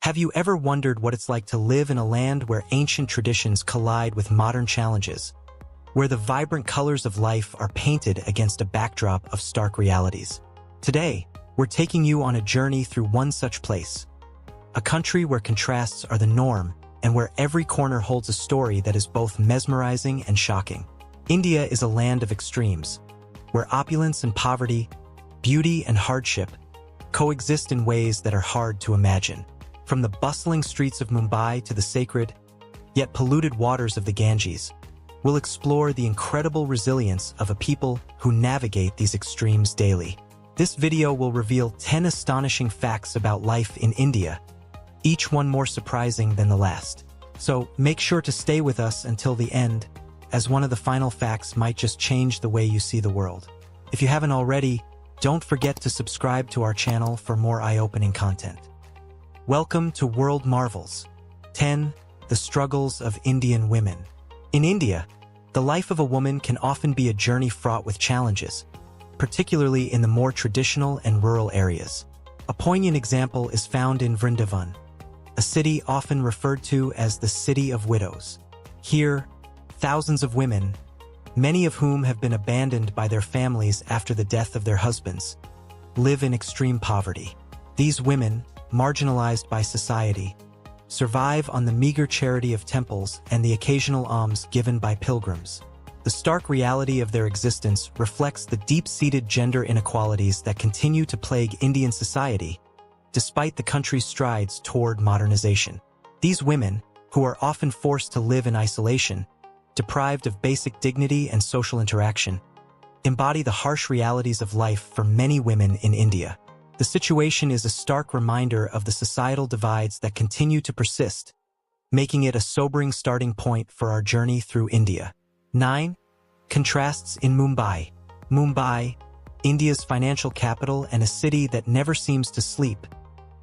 Have you ever wondered what it's like to live in a land where ancient traditions collide with modern challenges, where the vibrant colors of life are painted against a backdrop of stark realities? Today, we're taking you on a journey through one such place, a country where contrasts are the norm and where every corner holds a story that is both mesmerizing and shocking. India is a land of extremes, where opulence and poverty, beauty and hardship coexist in ways that are hard to imagine. From the bustling streets of Mumbai to the sacred, yet polluted waters of the Ganges, we'll explore the incredible resilience of a people who navigate these extremes daily. This video will reveal 10 astonishing facts about life in India, each one more surprising than the last. So make sure to stay with us until the end, as one of the final facts might just change the way you see the world. If you haven't already, don't forget to subscribe to our channel for more eye-opening content. Welcome to World Marvels. 10. The struggles of Indian women. In India, the life of a woman can often be a journey fraught with challenges, particularly in the more traditional and rural areas. A poignant example is found in Vrindavan, a city often referred to as the City of Widows. Here, thousands of women, many of whom have been abandoned by their families after the death of their husbands, live in extreme poverty. These women, marginalized by society, survive on the meager charity of temples and the occasional alms given by pilgrims. The stark reality of their existence reflects the deep-seated gender inequalities that continue to plague Indian society, despite the country's strides toward modernization. These women, who are often forced to live in isolation, deprived of basic dignity and social interaction, embody the harsh realities of life for many women in India. The situation is a stark reminder of the societal divides that continue to persist, making it a sobering starting point for our journey through India. 9. Contrasts in Mumbai. Mumbai, India's financial capital and a city that never seems to sleep,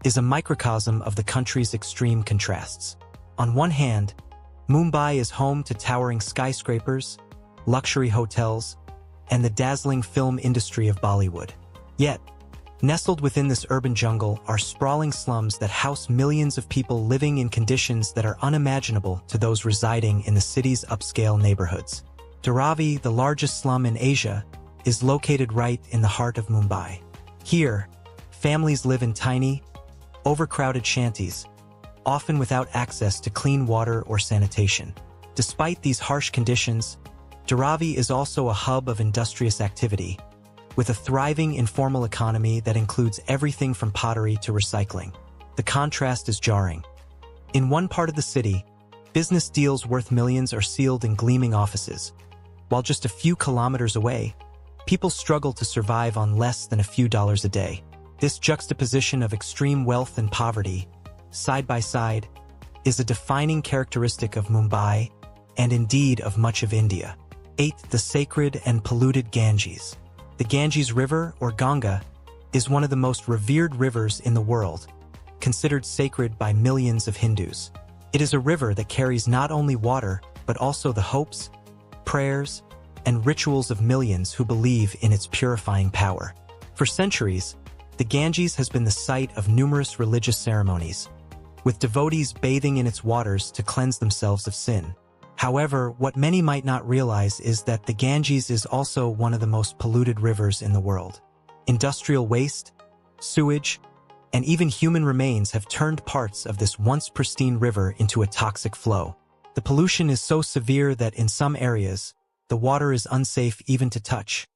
is a microcosm of the country's extreme contrasts. On one hand, Mumbai is home to towering skyscrapers, luxury hotels, and the dazzling film industry of Bollywood. Yet, nestled within this urban jungle are sprawling slums that house millions of people living in conditions that are unimaginable to those residing in the city's upscale neighborhoods. Dharavi, the largest slum in Asia, is located right in the heart of Mumbai. Here, families live in tiny, overcrowded shanties, often without access to clean water or sanitation. Despite these harsh conditions, Dharavi is also a hub of industrious activity, with a thriving informal economy that includes everything from pottery to recycling. The contrast is jarring. In one part of the city, business deals worth millions are sealed in gleaming offices, while just a few kilometers away, people struggle to survive on less than a few dollars a day. This juxtaposition of extreme wealth and poverty, side by side, is a defining characteristic of Mumbai and indeed of much of India. 8. The sacred and polluted Ganges. The Ganges River, or Ganga, is one of the most revered rivers in the world, considered sacred by millions of Hindus. It is a river that carries not only water, but also the hopes, prayers, and rituals of millions who believe in its purifying power. For centuries, the Ganges has been the site of numerous religious ceremonies, with devotees bathing in its waters to cleanse themselves of sin. However, what many might not realize is that the Ganges is also one of the most polluted rivers in the world. Industrial waste, sewage, and even human remains have turned parts of this once pristine river into a toxic flow. The pollution is so severe that in some areas, the water is unsafe even to touch,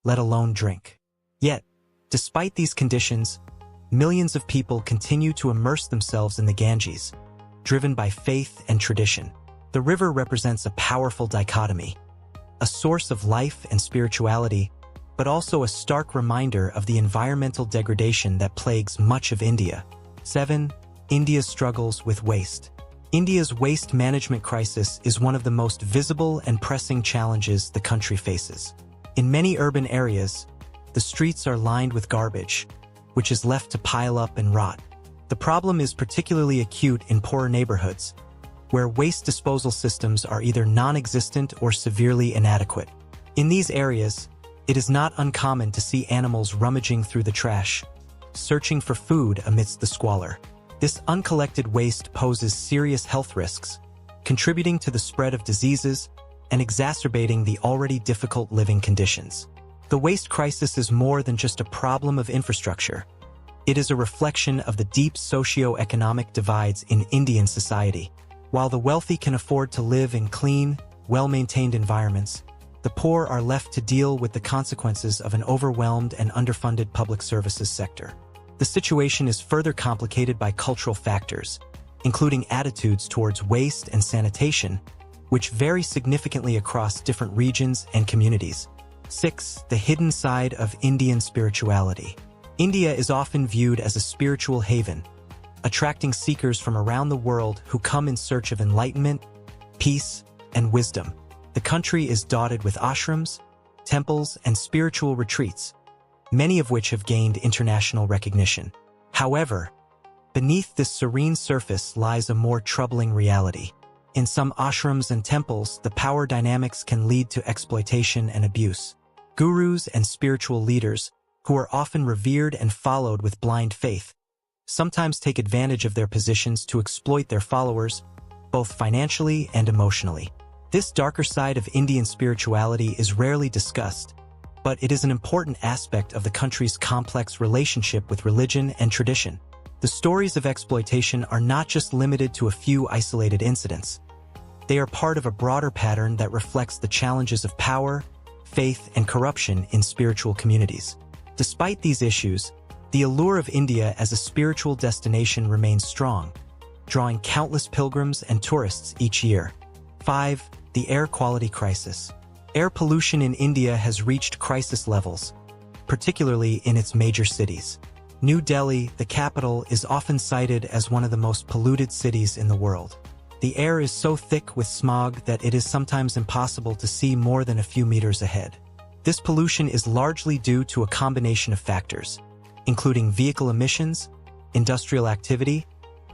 let alone drink. Yet, despite these conditions, millions of people continue to immerse themselves in the Ganges, driven by faith and tradition. The river represents a powerful dichotomy, a source of life and spirituality, but also a stark reminder of the environmental degradation that plagues much of India. 7. India's struggles with waste. India's waste management crisis is one of the most visible and pressing challenges the country faces. In many urban areas, the streets are lined with garbage, which is left to pile up and rot. The problem is particularly acute in poorer neighborhoods, where waste disposal systems are either non-existent or severely inadequate. In these areas, it is not uncommon to see animals rummaging through the trash, searching for food amidst the squalor. This uncollected waste poses serious health risks, contributing to the spread of diseases and exacerbating the already difficult living conditions. The waste crisis is more than just a problem of infrastructure. It is a reflection of the deep socio-economic divides in Indian society. While the wealthy can afford to live in clean, well-maintained environments, the poor are left to deal with the consequences of an overwhelmed and underfunded public services sector. The situation is further complicated by cultural factors, including attitudes towards waste and sanitation, which vary significantly across different regions and communities. 6. The hidden side of Indian spirituality. India is often viewed as a spiritual haven, attracting seekers from around the world who come in search of enlightenment, peace, and wisdom. The country is dotted with ashrams, temples, and spiritual retreats, many of which have gained international recognition. However, beneath this serene surface lies a more troubling reality. In some ashrams and temples, the power dynamics can lead to exploitation and abuse. Gurus and spiritual leaders, who are often revered and followed with blind faith, sometimes take advantage of their positions to exploit their followers, both financially and emotionally. This darker side of Indian spirituality is rarely discussed, but it is an important aspect of the country's complex relationship with religion and tradition. The stories of exploitation are not just limited to a few isolated incidents. They are part of a broader pattern that reflects the challenges of power, faith, and corruption in spiritual communities. Despite these issues, the allure of India as a spiritual destination remains strong, drawing countless pilgrims and tourists each year. 5. The air quality crisis. Air pollution in India has reached crisis levels, particularly in its major cities. New Delhi, the capital, is often cited as one of the most polluted cities in the world. The air is so thick with smog that it is sometimes impossible to see more than a few meters ahead. This pollution is largely due to a combination of factors, including vehicle emissions, industrial activity,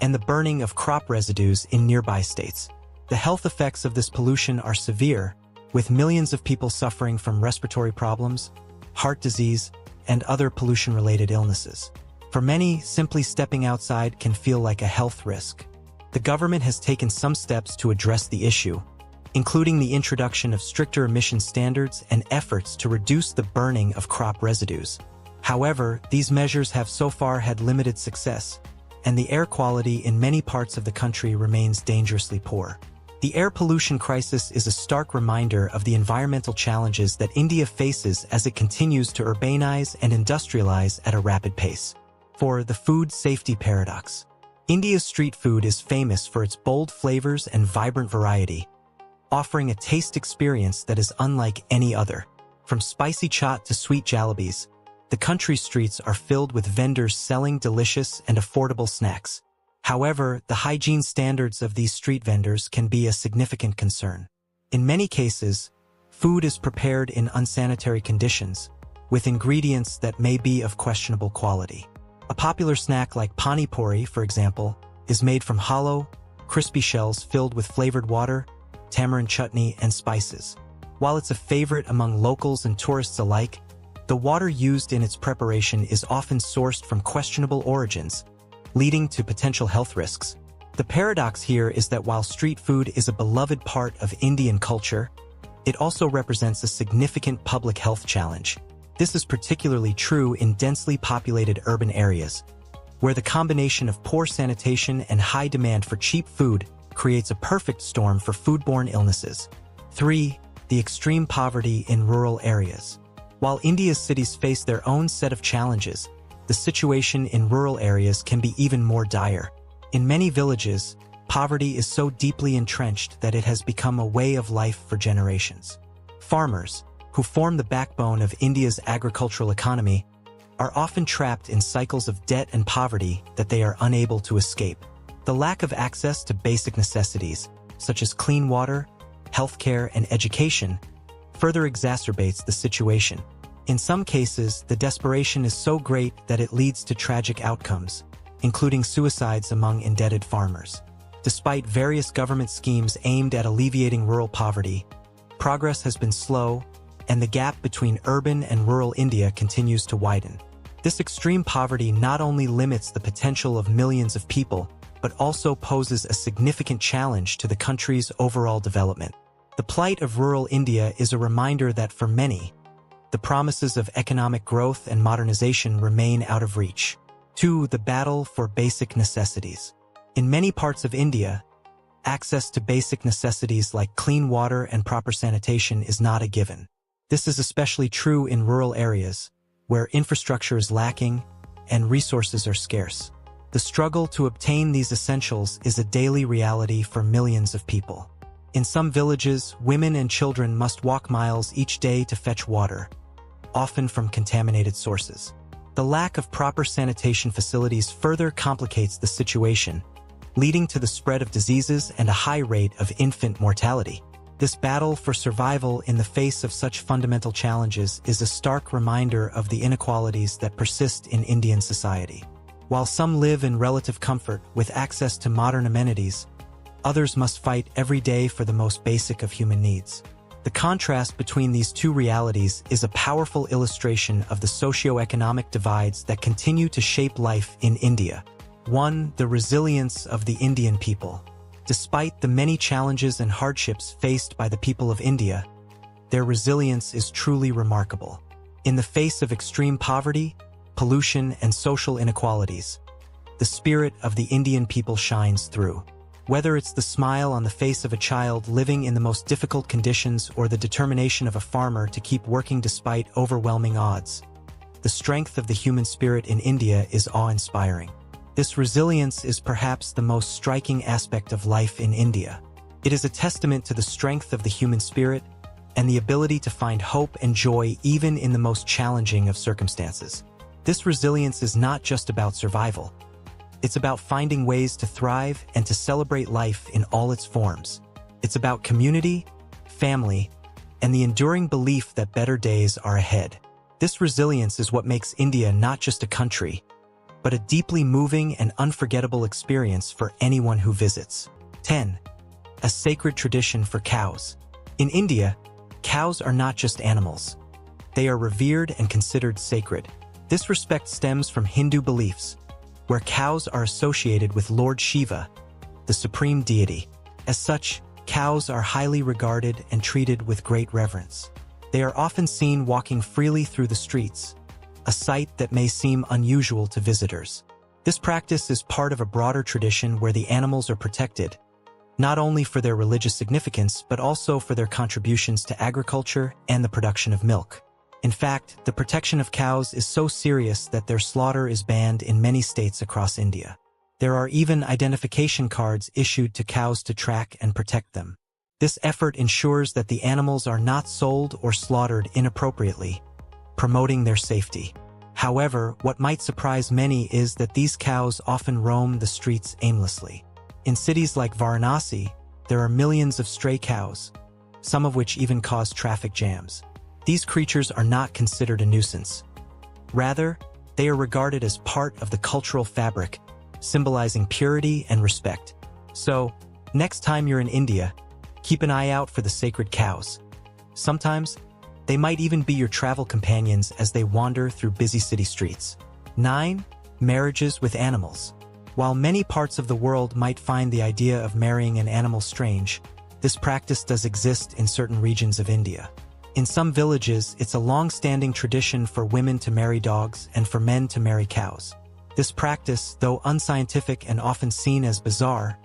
and the burning of crop residues in nearby states. The health effects of this pollution are severe, with millions of people suffering from respiratory problems, heart disease, and other pollution-related illnesses. For many, simply stepping outside can feel like a health risk. The government has taken some steps to address the issue, including the introduction of stricter emission standards and efforts to reduce the burning of crop residues. However, these measures have so far had limited success, and the air quality in many parts of the country remains dangerously poor. The air pollution crisis is a stark reminder of the environmental challenges that India faces as it continues to urbanize and industrialize at a rapid pace. 4. The food safety paradox. India's street food is famous for its bold flavors and vibrant variety, offering a taste experience that is unlike any other. From spicy chaat to sweet jalebis, the country's streets are filled with vendors selling delicious and affordable snacks. However, the hygiene standards of these street vendors can be a significant concern. In many cases, food is prepared in unsanitary conditions, with ingredients that may be of questionable quality. A popular snack like pani puri, for example, is made from hollow, crispy shells filled with flavored water, tamarind chutney, and spices. While it's a favorite among locals and tourists alike, the water used in its preparation is often sourced from questionable origins, leading to potential health risks. The paradox here is that while street food is a beloved part of Indian culture, it also represents a significant public health challenge. This is particularly true in densely populated urban areas, where the combination of poor sanitation and high demand for cheap food creates a perfect storm for foodborne illnesses. 3. The extreme poverty in rural areas. While India's cities face their own set of challenges, the situation in rural areas can be even more dire. In many villages, poverty is so deeply entrenched that it has become a way of life for generations. Farmers, who form the backbone of India's agricultural economy, are often trapped in cycles of debt and poverty that they are unable to escape. The lack of access to basic necessities, such as clean water, healthcare, and education, further exacerbates the situation. In some cases, the desperation is so great that it leads to tragic outcomes, including suicides among indebted farmers. Despite various government schemes aimed at alleviating rural poverty, progress has been slow, and the gap between urban and rural India continues to widen. This extreme poverty not only limits the potential of millions of people, but also poses a significant challenge to the country's overall development. The plight of rural India is a reminder that for many, the promises of economic growth and modernization remain out of reach. 2. The battle for basic necessities. In many parts of India, access to basic necessities like clean water and proper sanitation is not a given. This is especially true in rural areas, where infrastructure is lacking and resources are scarce. The struggle to obtain these essentials is a daily reality for millions of people. In some villages, women and children must walk miles each day to fetch water, often from contaminated sources. The lack of proper sanitation facilities further complicates the situation, leading to the spread of diseases and a high rate of infant mortality. This battle for survival in the face of such fundamental challenges is a stark reminder of the inequalities that persist in Indian society. While some live in relative comfort with access to modern amenities, others must fight every day for the most basic of human needs. The contrast between these two realities is a powerful illustration of the socio-economic divides that continue to shape life in India. 1. The resilience of the Indian people. Despite the many challenges and hardships faced by the people of India, their resilience is truly remarkable. In the face of extreme poverty, pollution, and social inequalities, the spirit of the Indian people shines through. Whether it's the smile on the face of a child living in the most difficult conditions or the determination of a farmer to keep working despite overwhelming odds, the strength of the human spirit in India is awe-inspiring. This resilience is perhaps the most striking aspect of life in India. It is a testament to the strength of the human spirit and the ability to find hope and joy even in the most challenging of circumstances. This resilience is not just about survival. It's about finding ways to thrive and to celebrate life in all its forms. It's about community, family, and the enduring belief that better days are ahead. This resilience is what makes India not just a country, but a deeply moving and unforgettable experience for anyone who visits. 10. A sacred tradition for cows. In India, cows are not just animals. They are revered and considered sacred. This respect stems from Hindu beliefs, where cows are associated with Lord Shiva, the supreme deity. As such, cows are highly regarded and treated with great reverence. They are often seen walking freely through the streets, a sight that may seem unusual to visitors. This practice is part of a broader tradition where the animals are protected, not only for their religious significance but also for their contributions to agriculture and the production of milk. In fact, the protection of cows is so serious that their slaughter is banned in many states across India. There are even identification cards issued to cows to track and protect them. This effort ensures that the animals are not sold or slaughtered inappropriately, promoting their safety. However, what might surprise many is that these cows often roam the streets aimlessly. In cities like Varanasi, there are millions of stray cows, some of which even cause traffic jams. These creatures are not considered a nuisance. Rather, they are regarded as part of the cultural fabric, symbolizing purity and respect. So, next time you're in India, keep an eye out for the sacred cows. Sometimes, they might even be your travel companions as they wander through busy city streets. 9. Marriages with animals. While many parts of the world might find the idea of marrying an animal strange, this practice does exist in certain regions of India. In some villages, it's a long-standing tradition for women to marry dogs and for men to marry cows. This practice, though unscientific and often seen as bizarre,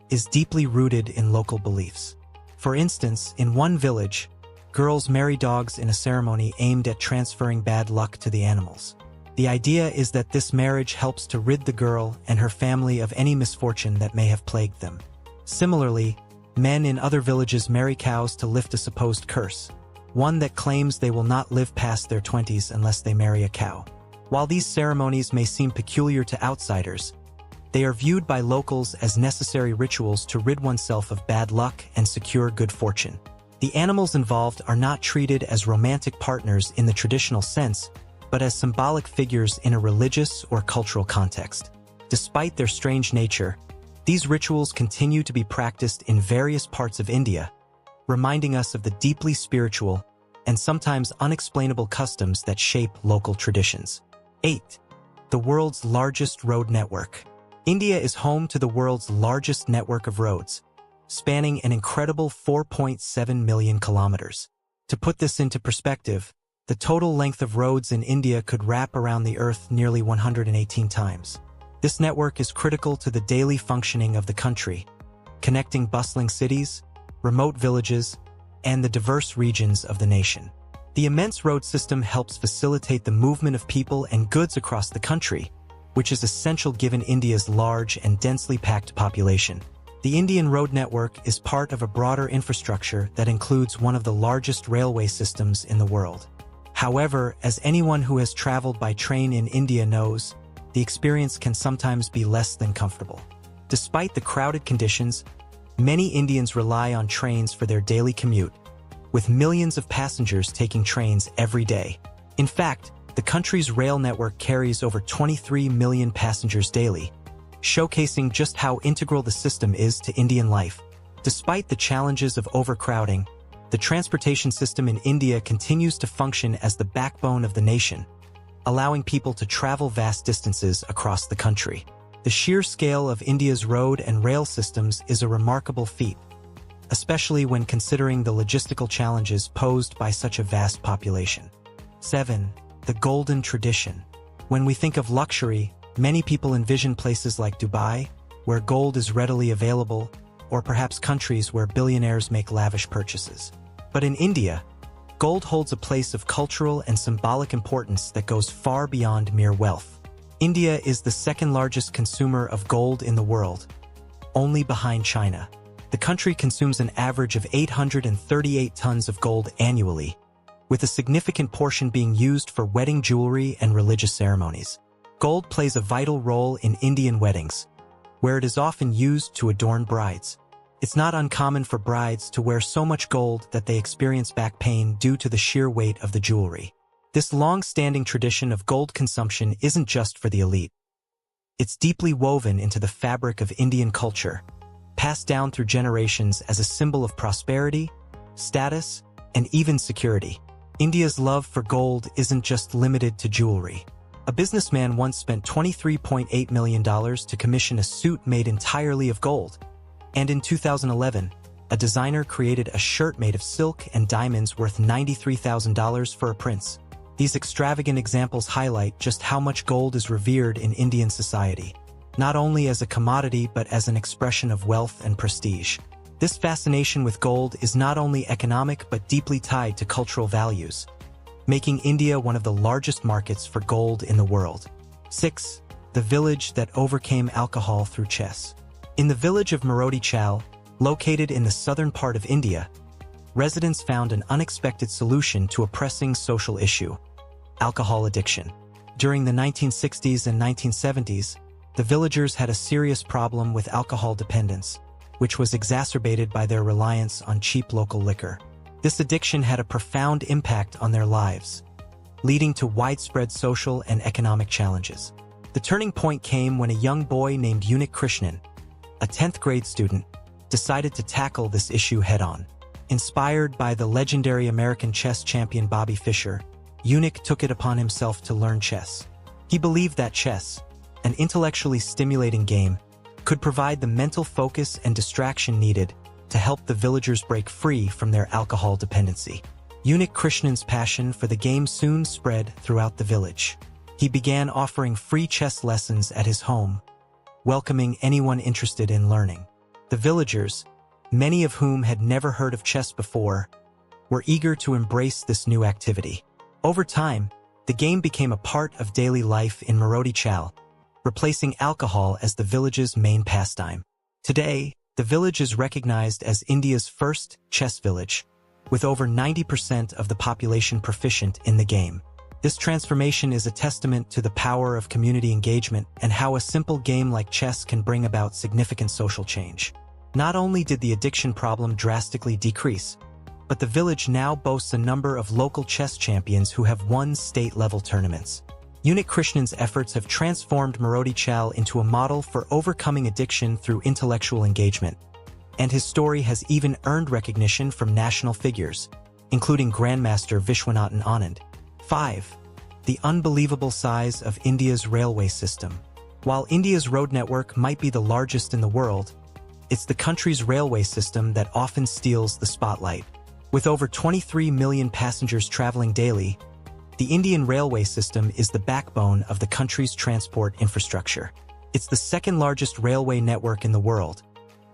is deeply rooted in local beliefs. For instance, in one village, girls marry dogs in a ceremony aimed at transferring bad luck to the animals. The idea is that this marriage helps to rid the girl and her family of any misfortune that may have plagued them. Similarly, men in other villages marry cows to lift a supposed curse, one that claims they will not live past their 20s unless they marry a cow. While these ceremonies may seem peculiar to outsiders, they are viewed by locals as necessary rituals to rid oneself of bad luck and secure good fortune. The animals involved are not treated as romantic partners in the traditional sense, but as symbolic figures in a religious or cultural context. Despite their strange nature, these rituals continue to be practiced in various parts of India, reminding us of the deeply spiritual and sometimes unexplainable customs that shape local traditions. 8. The world's largest road network. India is home to the world's largest network of roads, spanning an incredible 4.7 million kilometers. To put this into perspective, the total length of roads in India could wrap around the Earth nearly 118 times. This network is critical to the daily functioning of the country, connecting bustling cities, remote villages, and the diverse regions of the nation. The immense road system helps facilitate the movement of people and goods across the country, which is essential given India's large and densely packed population. The Indian road network is part of a broader infrastructure that includes one of the largest railway systems in the world. However, as anyone who has traveled by train in India knows, the experience can sometimes be less than comfortable. Despite the crowded conditions, many Indians rely on trains for their daily commute, with millions of passengers taking trains every day. In fact, the country's rail network carries over 23 million passengers daily, showcasing just how integral the system is to Indian life. Despite the challenges of overcrowding, the transportation system in India continues to function as the backbone of the nation, allowing people to travel vast distances across the country. The sheer scale of India's road and rail systems is a remarkable feat, especially when considering the logistical challenges posed by such a vast population. 7. The golden tradition. When we think of luxury, many people envision places like Dubai, where gold is readily available, or perhaps countries where billionaires make lavish purchases. But in India, gold holds a place of cultural and symbolic importance that goes far beyond mere wealth. India is the second largest consumer of gold in the world, only behind China. The country consumes an average of 838 tons of gold annually, with a significant portion being used for wedding jewelry and religious ceremonies. Gold plays a vital role in Indian weddings, where it is often used to adorn brides. It's not uncommon for brides to wear so much gold that they experience back pain due to the sheer weight of the jewelry. This long-standing tradition of gold consumption isn't just for the elite. It's deeply woven into the fabric of Indian culture, passed down through generations as a symbol of prosperity, status, and even security. India's love for gold isn't just limited to jewelry. A businessman once spent $23.8 million to commission a suit made entirely of gold. And in 2011, a designer created a shirt made of silk and diamonds worth $93,000 for a prince. These extravagant examples highlight just how much gold is revered in Indian society, not only as a commodity but as an expression of wealth and prestige. This fascination with gold is not only economic but deeply tied to cultural values, making India one of the largest markets for gold in the world. 6. The village that overcame alcohol through chess. In the village of Marodi Chal, located in the southern part of India, residents found an unexpected solution to a pressing social issue: alcohol addiction. During the 1960s and 1970s, the villagers had a serious problem with alcohol dependence, which was exacerbated by their reliance on cheap local liquor. This addiction had a profound impact on their lives, leading to widespread social and economic challenges. The turning point came when a young boy named Unik Krishnan, a 10th grade student, decided to tackle this issue head-on. Inspired by the legendary American chess champion Bobby Fischer, Unik took it upon himself to learn chess. He believed that chess, an intellectually stimulating game, could provide the mental focus and distraction needed to help the villagers break free from their alcohol dependency. Unik Krishnan's passion for the game soon spread throughout the village. He began offering free chess lessons at his home, welcoming anyone interested in learning. The villagers, many of whom had never heard of chess before, were eager to embrace this new activity. Over time, the game became a part of daily life in Marodi Chal, replacing alcohol as the village's main pastime. Today, the village is recognized as India's first chess village, with over 90% of the population proficient in the game. This transformation is a testament to the power of community engagement and how a simple game like chess can bring about significant social change. Not only did the addiction problem drastically decrease, but the village now boasts a number of local chess champions who have won state-level tournaments. Unik Krishnan's efforts have transformed Marodi Chal into a model for overcoming addiction through intellectual engagement, and his story has even earned recognition from national figures, including Grandmaster Vishwanathan Anand. 5. the unbelievable size of India's railway system. While India's road network might be the largest in the world, it's the country's railway system that often steals the spotlight. With over 23 million passengers traveling daily, the Indian railway system is the backbone of the country's transport infrastructure. It's the second largest railway network in the world,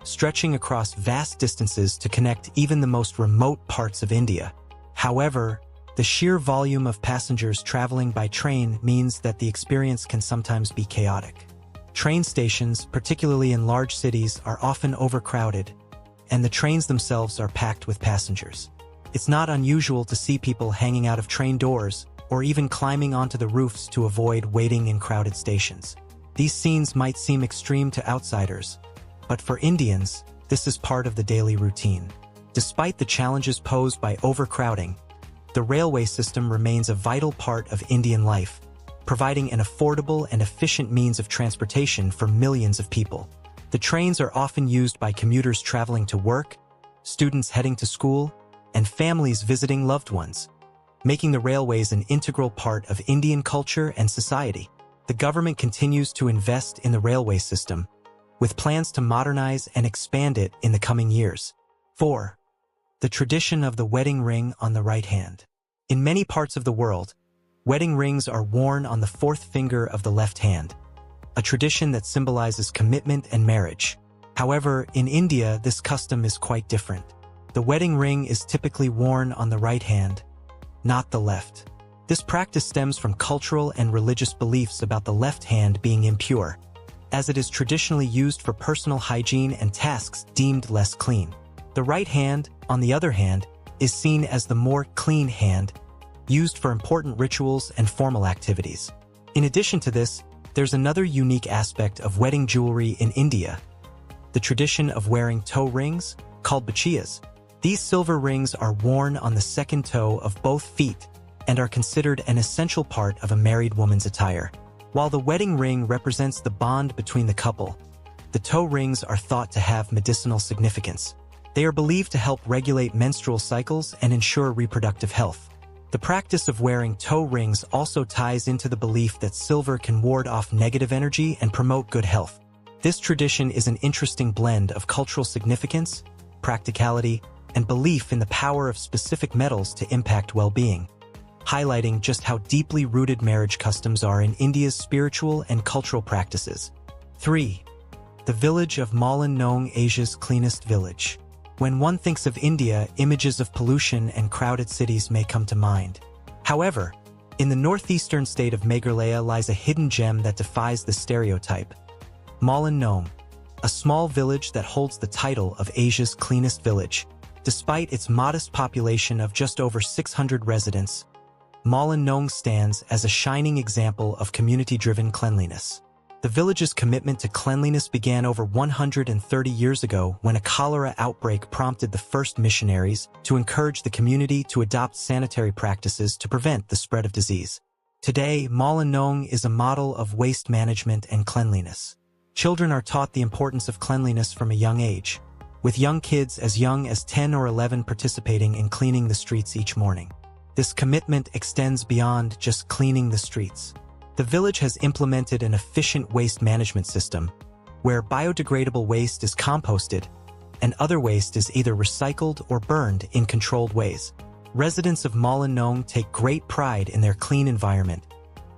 stretching across vast distances to connect even the most remote parts of India. However, the sheer volume of passengers traveling by train means that the experience can sometimes be chaotic. Train stations, particularly in large cities, are often overcrowded, and the trains themselves are packed with passengers. It's not unusual to see people hanging out of train doors or even climbing onto the roofs to avoid waiting in crowded stations. These scenes might seem extreme to outsiders, but for Indians, this is part of the daily routine. Despite the challenges posed by overcrowding, the railway system remains a vital part of Indian life, providing an affordable and efficient means of transportation for millions of people. The trains are often used by commuters traveling to work, students heading to school, and families visiting loved ones, making the railways an integral part of Indian culture and society. The government continues to invest in the railway system, with plans to modernize and expand it in the coming years. 4. The tradition of the wedding ring on the right hand. In many parts of the world, wedding rings are worn on the fourth finger of the left hand, a tradition that symbolizes commitment and marriage. However, in India, this custom is quite different. The wedding ring is typically worn on the right hand, not the left. This practice stems from cultural and religious beliefs about the left hand being impure, as it is traditionally used for personal hygiene and tasks deemed less clean. The right hand, on the other hand, is seen as the more clean hand, used for important rituals and formal activities. In addition to this, there's another unique aspect of wedding jewelry in India: the tradition of wearing toe rings, called bachiyas. These silver rings are worn on the second toe of both feet and are considered an essential part of a married woman's attire. While the wedding ring represents the bond between the couple, the toe rings are thought to have medicinal significance. They are believed to help regulate menstrual cycles and ensure reproductive health. The practice of wearing toe rings also ties into the belief that silver can ward off negative energy and promote good health. This tradition is an interesting blend of cultural significance, practicality, and belief in the power of specific metals to impact well-being, highlighting just how deeply rooted marriage customs are in India's spiritual and cultural practices. 3. The village of Malin, known Asia's cleanest village. When one thinks of India, images of pollution and crowded cities may come to mind. However, in the northeastern state of Meghalaya lies a hidden gem that defies the stereotype: Malin Nome, a small village that holds the title of Asia's cleanest village. Despite its modest population of just over 600 residents, Malin Nome stands as a shining example of community-driven cleanliness. The village's commitment to cleanliness began over 130 years ago when a cholera outbreak prompted the first missionaries to encourage the community to adopt sanitary practices to prevent the spread of disease. Today, Malin Nome is a model of waste management and cleanliness. Children are taught the importance of cleanliness from a young age, with young kids as young as 10 or 11 participating in cleaning the streets each morning. This commitment extends beyond just cleaning the streets. The village has implemented an efficient waste management system, where biodegradable waste is composted and other waste is either recycled or burned in controlled ways. Residents of Malin Nome take great pride in their clean environment,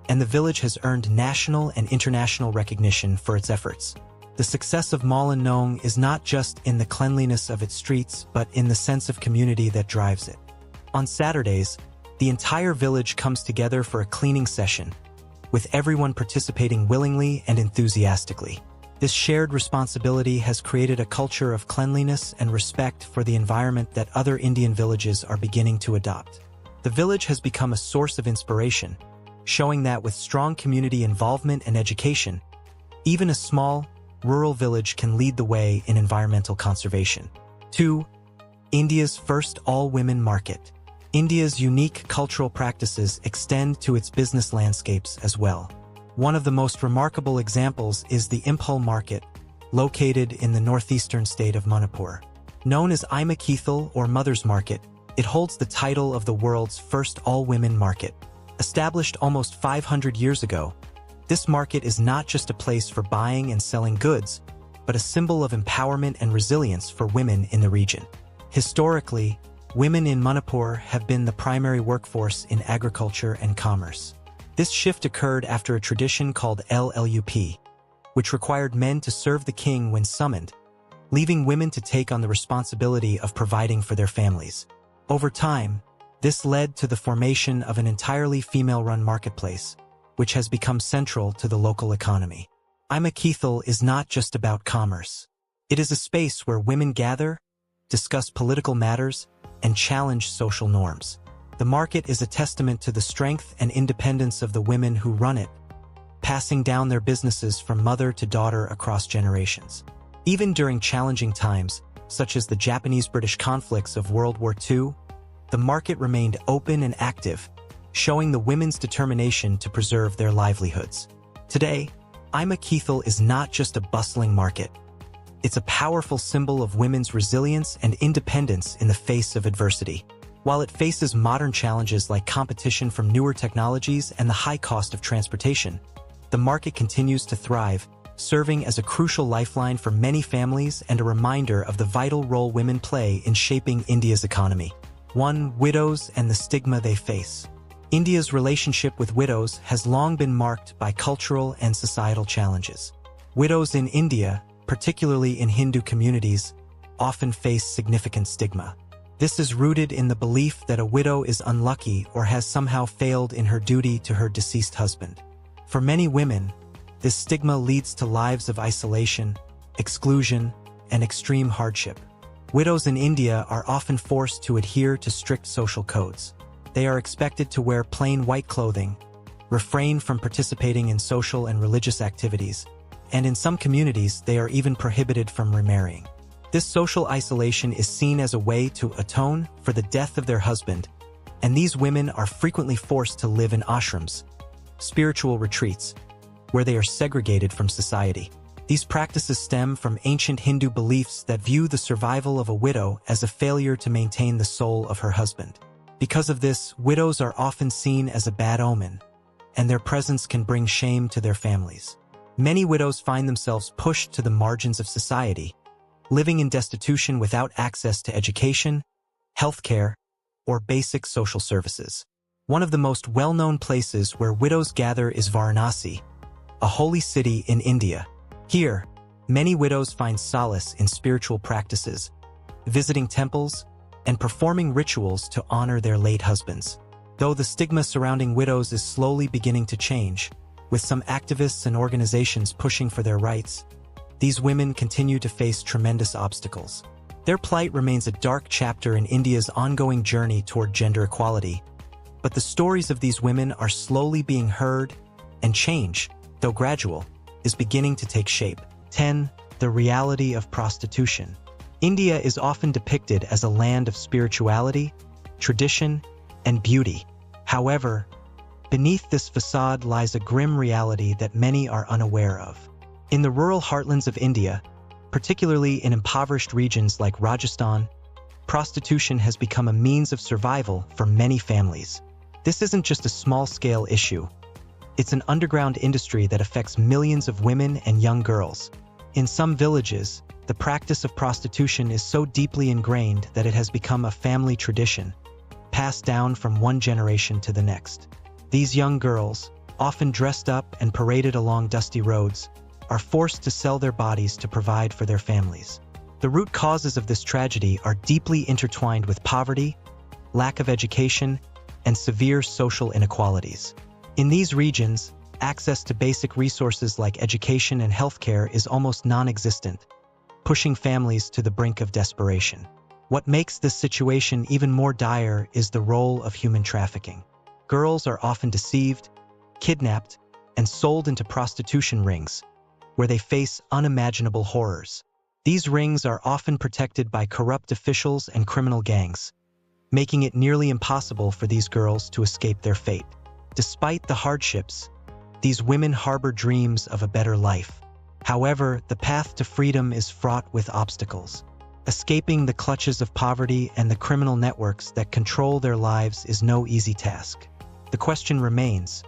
and the village has earned national and international recognition for its efforts. The success of Malin Nome is not just in the cleanliness of its streets, but in the sense of community that drives it. On Saturdays, the entire village comes together for a cleaning session, with everyone participating willingly and enthusiastically. This shared responsibility has created a culture of cleanliness and respect for the environment that other Indian villages are beginning to adopt. The village has become a source of inspiration, showing that with strong community involvement and education, even a small, rural village can lead the way in environmental conservation. 2. India's first all-women market. India's unique cultural practices extend to its business landscapes as well. One of the most remarkable examples is the Imphal market, located in the northeastern state of Manipur. Known as Ima Keithal or Mother's Market, it holds the title of the world's first all-women market. Established almost 500 years ago, this market is not just a place for buying and selling goods, but a symbol of empowerment and resilience for women in the region. Historically, women in Manipur have been the primary workforce in agriculture and commerce. This shift occurred after a tradition called LLUP, which required men to serve the king when summoned, leaving women to take on the responsibility of providing for their families. Over time, this led to the formation of an entirely female-run marketplace, which has become central to the local economy. Imaqithal is not just about commerce. It is a space where women gather, discuss political matters, and challenge social norms. The market is a testament to the strength and independence of the women who run it, passing down their businesses from mother to daughter across generations. Even during challenging times, such as the Japanese-British conflicts of World War II, the market remained open and active, showing the women's determination to preserve their livelihoods. Today, Imaqithal is not just a bustling market. It's a powerful symbol of women's resilience and independence in the face of adversity. While it faces modern challenges like competition from newer technologies and the high cost of transportation, the market continues to thrive, serving as a crucial lifeline for many families and a reminder of the vital role women play in shaping India's economy. 1. Widows and the stigma they face. India's relationship with widows has long been marked by cultural and societal challenges. Widows in India, particularly in Hindu communities, often face significant stigma. This is rooted in the belief that a widow is unlucky or has somehow failed in her duty to her deceased husband. For many women, this stigma leads to lives of isolation, exclusion, and extreme hardship. Widows in India are often forced to adhere to strict social codes. They are expected to wear plain white clothing, refrain from participating in social and religious activities, and in some communities they are even prohibited from remarrying. This social isolation is seen as a way to atone for the death of their husband, and these women are frequently forced to live in ashrams, spiritual retreats, where they are segregated from society. These practices stem from ancient Hindu beliefs that view the survival of a widow as a failure to maintain the soul of her husband. Because of this, widows are often seen as a bad omen, and their presence can bring shame to their families. Many widows find themselves pushed to the margins of society, living in destitution without access to education, healthcare, or basic social services. One of the most well-known places where widows gather is Varanasi, a holy city in India. Here, many widows find solace in spiritual practices, visiting temples, and performing rituals to honor their late husbands. Though the stigma surrounding widows is slowly beginning to change, with some activists and organizations pushing for their rights, these women continue to face tremendous obstacles. Their plight remains a dark chapter in India's ongoing journey toward gender equality, but the stories of these women are slowly being heard, and change, though gradual, is beginning to take shape. 10. The reality of prostitution. India is often depicted as a land of spirituality, tradition, and beauty. However, beneath this facade lies a grim reality that many are unaware of. In the rural heartlands of India, particularly in impoverished regions like Rajasthan, prostitution has become a means of survival for many families. This isn't just a small-scale issue. It's an underground industry that affects millions of women and young girls. In some villages, the practice of prostitution is so deeply ingrained that it has become a family tradition, passed down from one generation to the next. These young girls, often dressed up and paraded along dusty roads, are forced to sell their bodies to provide for their families. The root causes of this tragedy are deeply intertwined with poverty, lack of education, and severe social inequalities. In these regions, access to basic resources like education and healthcare is almost non-existent, pushing families to the brink of desperation. What makes this situation even more dire is the role of human trafficking. Girls are often deceived, kidnapped, and sold into prostitution rings, where they face unimaginable horrors. These rings are often protected by corrupt officials and criminal gangs, making it nearly impossible for these girls to escape their fate. Despite the hardships, these women harbor dreams of a better life. However, the path to freedom is fraught with obstacles. Escaping the clutches of poverty and the criminal networks that control their lives is no easy task. The question remains,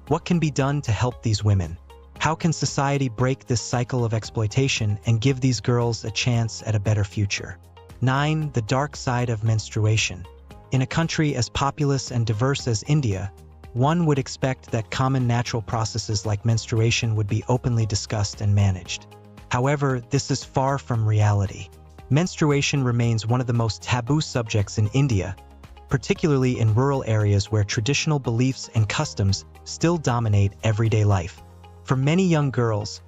what can be done to help these women? How can society break this cycle of exploitation and give these girls a chance at a better future? 9. The dark side of menstruation. In a country as populous and diverse as India, one would expect that common natural processes like menstruation would be openly discussed and managed. However, this is far from reality. Menstruation remains one of the most taboo subjects in India, particularly in rural areas where traditional beliefs and customs still dominate everyday life. For many young girls,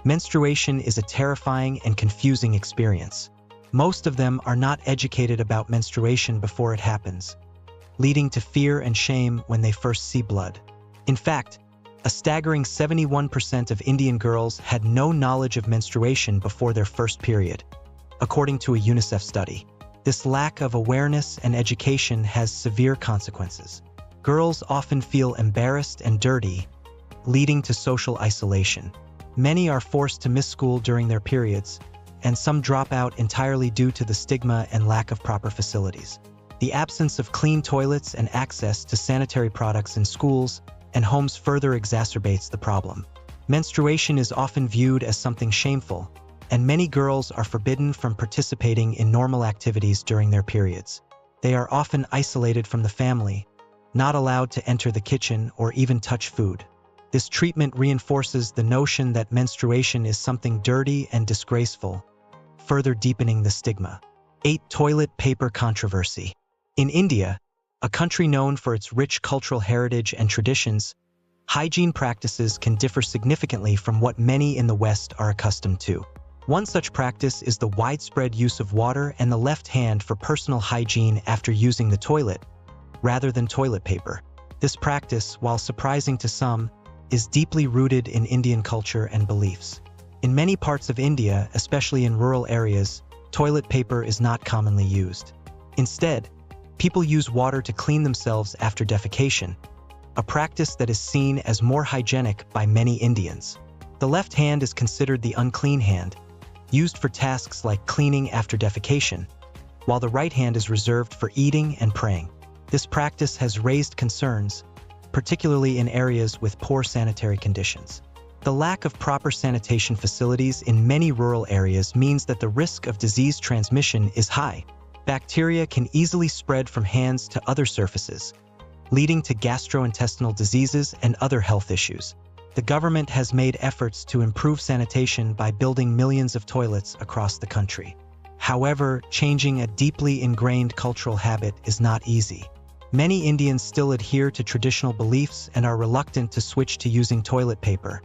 menstruation is a terrifying and confusing experience. Most of them are not educated about menstruation before it happens, leading to fear and shame when they first see blood. In fact, a staggering 71% of Indian girls had no knowledge of menstruation before their first period, according to a UNICEF study. This lack of awareness and education has severe consequences. Girls often feel embarrassed and dirty, leading to social isolation. Many are forced to miss school during their periods, and some drop out entirely due to the stigma and lack of proper facilities. The absence of clean toilets and access to sanitary products in schools and homes further exacerbates the problem. Menstruation is often viewed as something shameful, and many girls are forbidden from participating in normal activities during their periods. They are often isolated from the family, not allowed to enter the kitchen or even touch food. This treatment reinforces the notion that menstruation is something dirty and disgraceful, further deepening the stigma. 8. Toilet paper controversy. In India, a country known for its rich cultural heritage and traditions, hygiene practices can differ significantly from what many in the West are accustomed to. One such practice is the widespread use of water and the left hand for personal hygiene after using the toilet, rather than toilet paper. This practice, while surprising to some, is deeply rooted in Indian culture and beliefs. In many parts of India, especially in rural areas, toilet paper is not commonly used. Instead, people use water to clean themselves after defecation, a practice that is seen as more hygienic by many Indians. The left hand is considered the unclean hand, used for tasks like cleaning after defecation, while the right hand is reserved for eating and praying. This practice has raised concerns, particularly in areas with poor sanitary conditions. The lack of proper sanitation facilities in many rural areas means that the risk of disease transmission is high. Bacteria can easily spread from hands to other surfaces, leading to gastrointestinal diseases and other health issues. The government has made efforts to improve sanitation by building millions of toilets across the country. However, changing a deeply ingrained cultural habit is not easy. Many Indians still adhere to traditional beliefs and are reluctant to switch to using toilet paper,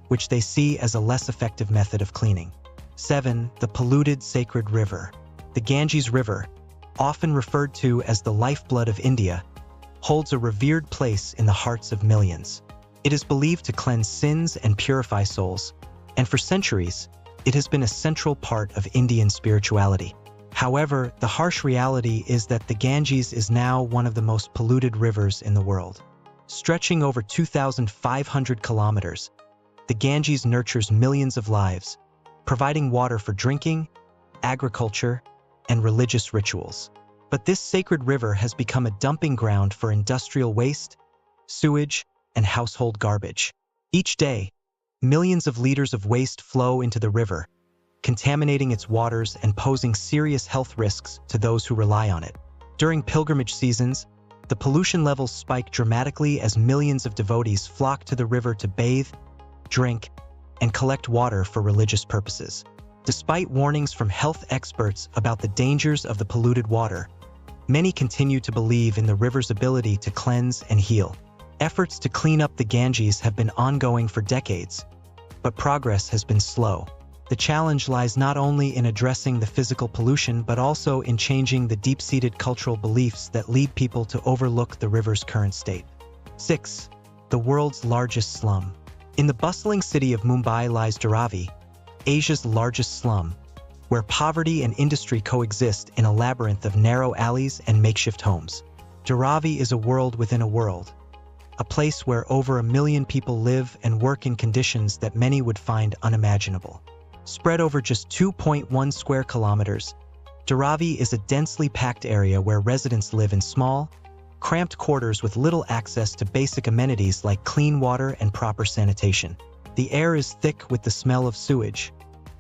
which they see as a less effective method of cleaning. 7. The polluted sacred river. The Ganges River, often referred to as the lifeblood of India, holds a revered place in the hearts of millions. It is believed to cleanse sins and purify souls, and for centuries, it has been a central part of Indian spirituality. However, the harsh reality is that the Ganges is now one of the most polluted rivers in the world. Stretching over 2,500 kilometers, the Ganges nurtures millions of lives, providing water for drinking, agriculture, and religious rituals. But this sacred river has become a dumping ground for industrial waste, sewage, and household garbage. Each day, millions of liters of waste flow into the river, contaminating its waters and posing serious health risks to those who rely on it. During pilgrimage seasons, the pollution levels spike dramatically as millions of devotees flock to the river to bathe, drink, and collect water for religious purposes. Despite warnings from health experts about the dangers of the polluted water, many continue to believe in the river's ability to cleanse and heal. Efforts to clean up the Ganges have been ongoing for decades, but progress has been slow. The challenge lies not only in addressing the physical pollution but also in changing the deep-seated cultural beliefs that lead people to overlook the river's current state. 6. The world's largest slum. In the bustling city of Mumbai lies Dharavi, Asia's largest slum, where poverty and industry coexist in a labyrinth of narrow alleys and makeshift homes. Dharavi is a world within a world, a place where over 1 million people live and work in conditions that many would find unimaginable. Spread over just 2.1 square kilometers, Dharavi is a densely packed area where residents live in small, cramped quarters with little access to basic amenities like clean water and proper sanitation. The air is thick with the smell of sewage,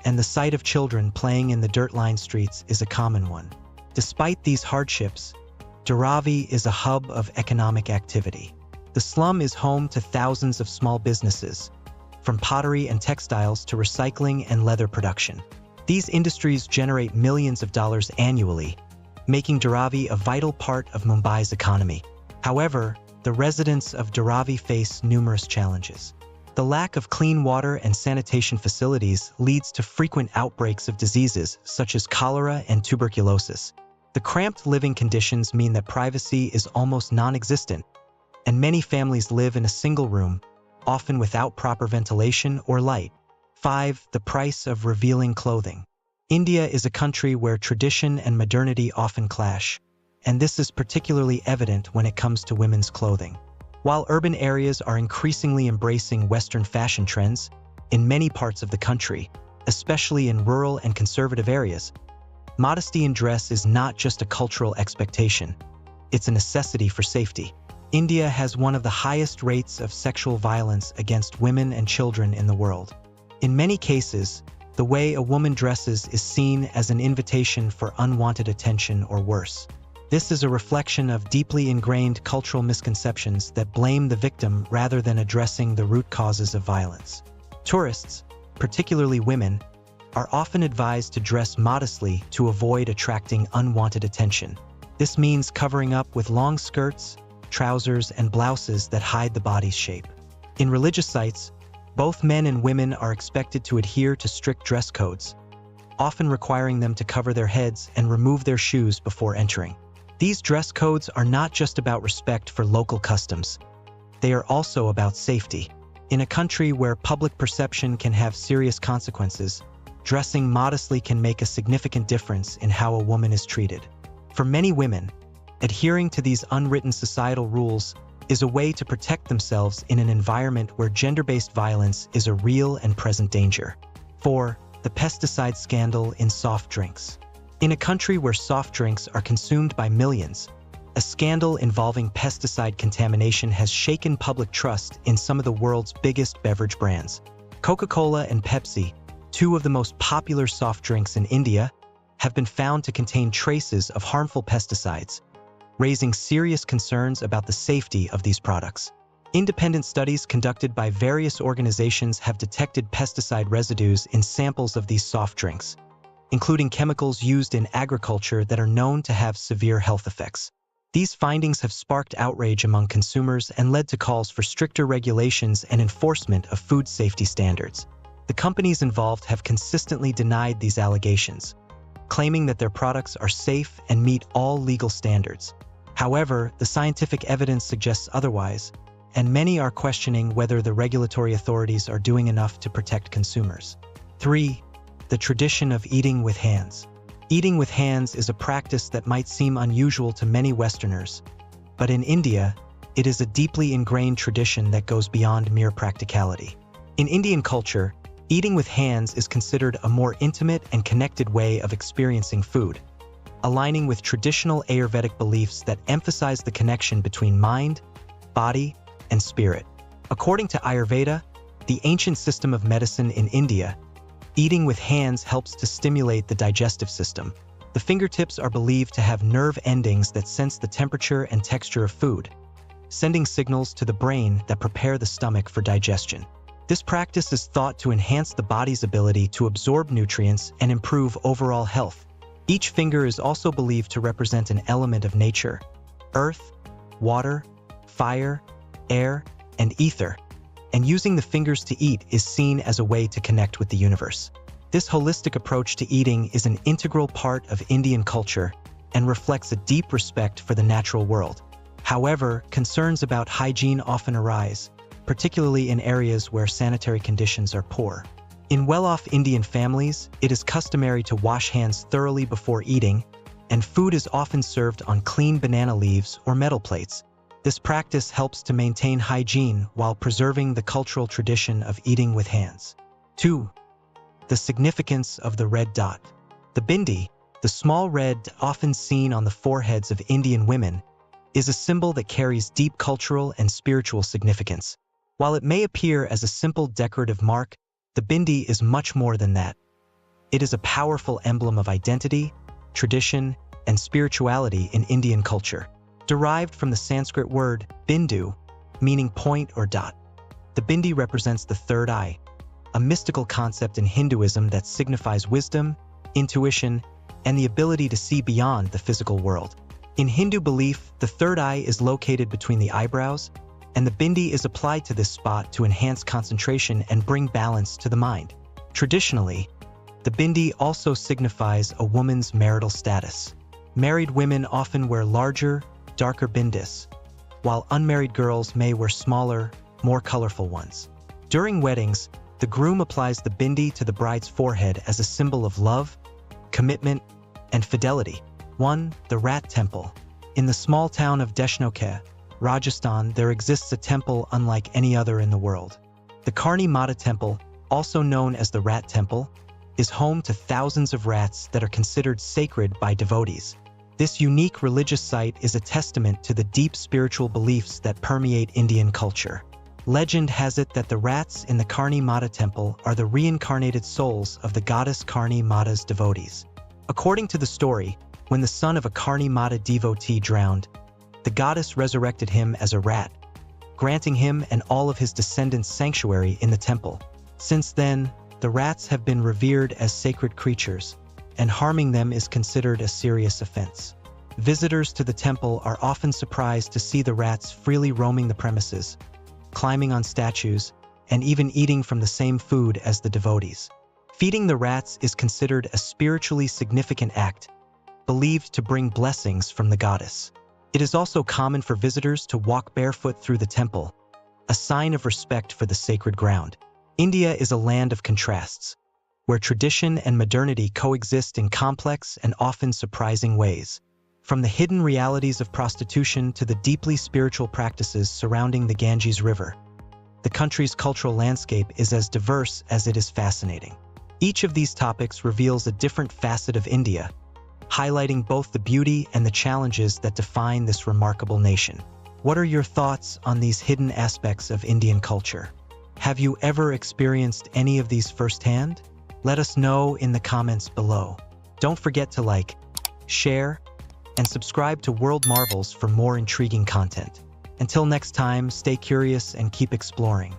and the sight of children playing in the dirt-lined streets is a common one. Despite these hardships, Dharavi is a hub of economic activity. The slum is home to thousands of small businesses, from pottery and textiles to recycling and leather production. These industries generate millions of dollars annually, making Dharavi a vital part of Mumbai's economy. However, the residents of Dharavi face numerous challenges. The lack of clean water and sanitation facilities leads to frequent outbreaks of diseases such as cholera and tuberculosis. The cramped living conditions mean that privacy is almost non-existent, and many families live in a single room, often without proper ventilation or light. 5. The price of revealing clothing. India is a country where tradition and modernity often clash, and this is particularly evident when it comes to women's clothing. While urban areas are increasingly embracing Western fashion trends, in many parts of the country, especially in rural and conservative areas, modesty in dress is not just a cultural expectation, it's a necessity for safety. India has one of the highest rates of sexual violence against women and children in the world. In many cases, the way a woman dresses is seen as an invitation for unwanted attention or worse. This is a reflection of deeply ingrained cultural misconceptions that blame the victim rather than addressing the root causes of violence. Tourists, particularly women, are often advised to dress modestly to avoid attracting unwanted attention. This means covering up with long skirts, trousers, and blouses that hide the body's shape. In religious sites, both men and women are expected to adhere to strict dress codes, often requiring them to cover their heads and remove their shoes before entering. These dress codes are not just about respect for local customs, they are also about safety. In a country where public perception can have serious consequences, dressing modestly can make a significant difference in how a woman is treated. For many women, adhering to these unwritten societal rules is a way to protect themselves in an environment where gender-based violence is a real and present danger. 4. The pesticide scandal in soft drinks. In a country where soft drinks are consumed by millions, a scandal involving pesticide contamination has shaken public trust in some of the world's biggest beverage brands. Coca-Cola and Pepsi, two of the most popular soft drinks in India, have been found to contain traces of harmful pesticides, raising serious concerns about the safety of these products. Independent studies conducted by various organizations have detected pesticide residues in samples of these soft drinks, including chemicals used in agriculture that are known to have severe health effects. These findings have sparked outrage among consumers and led to calls for stricter regulations and enforcement of food safety standards. The companies involved have consistently denied these allegations, claiming that their products are safe and meet all legal standards. However, the scientific evidence suggests otherwise, and many are questioning whether the regulatory authorities are doing enough to protect consumers. 3. The tradition of eating with hands. Eating with hands is a practice that might seem unusual to many Westerners, but in India, it is a deeply ingrained tradition that goes beyond mere practicality. In Indian culture, eating with hands is considered a more intimate and connected way of experiencing food, aligning with traditional Ayurvedic beliefs that emphasize the connection between mind, body, and spirit. According to Ayurveda, the ancient system of medicine in India, eating with hands helps to stimulate the digestive system. The fingertips are believed to have nerve endings that sense the temperature and texture of food, sending signals to the brain that prepare the stomach for digestion. This practice is thought to enhance the body's ability to absorb nutrients and improve overall health. Each finger is also believed to represent an element of nature: earth, water, fire, air, and ether, and using the fingers to eat is seen as a way to connect with the universe. This holistic approach to eating is an integral part of Indian culture and reflects a deep respect for the natural world. However, concerns about hygiene often arise, particularly in areas where sanitary conditions are poor. In well-off Indian families, it is customary to wash hands thoroughly before eating, and food is often served on clean banana leaves or metal plates. This practice helps to maintain hygiene while preserving the cultural tradition of eating with hands. 2. The significance of the red dot. The bindi, the small red often seen on the foreheads of Indian women, is a symbol that carries deep cultural and spiritual significance. While it may appear as a simple decorative mark, the bindi is much more than that. It is a powerful emblem of identity, tradition, and spirituality in Indian culture. Derived from the Sanskrit word bindu, meaning point or dot, the bindi represents the third eye, a mystical concept in Hinduism that signifies wisdom, intuition, and the ability to see beyond the physical world. In Hindu belief, the third eye is located between the eyebrows, and the bindi is applied to this spot to enhance concentration and bring balance to the mind. Traditionally, the bindi also signifies a woman's marital status. Married women often wear larger, darker bindis, while unmarried girls may wear smaller, more colorful ones. During weddings, the groom applies the bindi to the bride's forehead as a symbol of love, commitment, and fidelity. 1. The Rat Temple. In the small town of Deshnoke, Rajasthan, there exists a temple unlike any other in the world. The Karni Mata Temple, also known as the Rat Temple, is home to thousands of rats that are considered sacred by devotees. This unique religious site is a testament to the deep spiritual beliefs that permeate Indian culture. Legend has it that the rats in the Karni Mata Temple are the reincarnated souls of the goddess Karni Mata's devotees. According to the story, when the son of a Karni Mata devotee drowned, the goddess resurrected him as a rat, granting him and all of his descendants sanctuary in the temple. Since then, the rats have been revered as sacred creatures, and harming them is considered a serious offense. Visitors to the temple are often surprised to see the rats freely roaming the premises, climbing on statues, and even eating from the same food as the devotees. Feeding the rats is considered a spiritually significant act, believed to bring blessings from the goddess. It is also common for visitors to walk barefoot through the temple, a sign of respect for the sacred ground. India is a land of contrasts, where tradition and modernity coexist in complex and often surprising ways. From the hidden realities of prostitution to the deeply spiritual practices surrounding the Ganges River, the country's cultural landscape is as diverse as it is fascinating. Each of these topics reveals a different facet of India, highlighting both the beauty and the challenges that define this remarkable nation. What are your thoughts on these hidden aspects of Indian culture? Have you ever experienced any of these firsthand? Let us know in the comments below. Don't forget to like, share, and subscribe to World Marvels for more intriguing content. Until next time, stay curious and keep exploring.